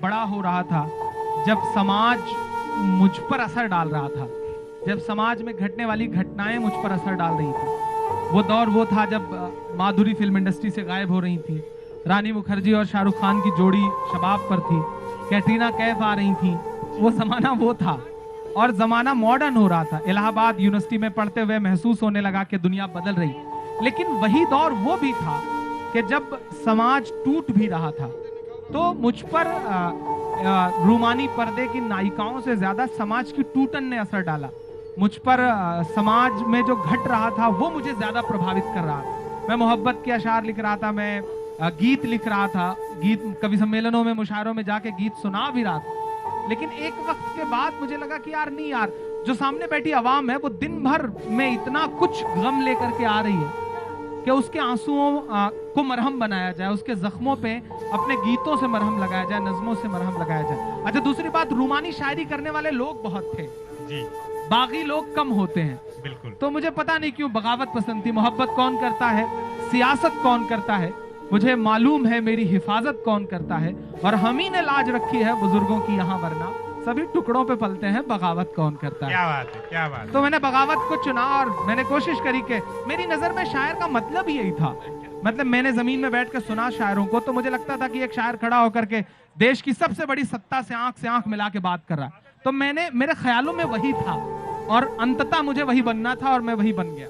बड़ा हो रहा था जब समाज मुझ पर असर डाल रहा था, जब समाज में घटने वाली घटनाएं मुझ पर असर डाल रही थी। वो दौर वो था जब माधुरी फिल्म इंडस्ट्री से गायब हो रही थी, रानी मुखर्जी और शाहरुख खान की जोड़ी शबाब पर थी, कैटरीना कैफ आ रही थी। वो जमाना वो था और जमाना मॉडर्न हो रहा था। इलाहाबाद यूनिवर्सिटी में पढ़ते हुए महसूस होने लगा कि दुनिया बदल रही। लेकिन वही दौर वो भी था कि जब समाज टूट भी रहा था, तो मुझ पर रूमानी पर्दे की नायिकाओं से ज्यादा समाज की टूटन ने असर डाला। मुझ पर समाज में जो घट रहा था वो मुझे ज्यादा प्रभावित कर रहा था। मैं मोहब्बत के अशार लिख रहा था, मैं गीत लिख रहा था, गीत कवि सम्मेलनों में, मुशायरों में जाके गीत सुना भी रहा था। लेकिन एक वक्त के बाद मुझे लगा कि यार नहीं यार, जो सामने बैठी आवाम है वो दिन भर में इतना कुछ गम लेकर के आ रही है कि उसके आंसुओं को मरहम बनाया जाए, उसके जख्मों पे अपने गीतों से मरहम लगाया जाए, नज़मों से मरहम लगाया जाए। अच्छा, दूसरी बात, रूमानी शायरी करने वाले लोग बहुत थे जी, बागी लोग कम होते हैं। बिल्कुल। तो मुझे पता नहीं क्यों बगावत पसंद थी। मोहब्बत कौन करता है, सियासत कौन करता है, मुझे मालूम है मेरी हिफाजत कौन करता है, और हम ही ने लाज रखी है बुजुर्गों की यहाँ, वरना सभी टुकड़ों पे पलते हैं, बगावत कौन करता है। क्या बात है, क्या बात है। तो मैंने बगावत को चुना और मैंने कोशिश करी कि मेरी नजर में शायर का मतलब ही यही था। मतलब मैंने जमीन में बैठ कर सुना शायरों को, तो मुझे लगता था कि एक शायर खड़ा होकर के देश की सबसे बड़ी सत्ता से आंख मिला के बात कर रहा है। तो मेरे ख्यालों में वही था और अंततः मुझे वही बनना था और मैं वही बन गया।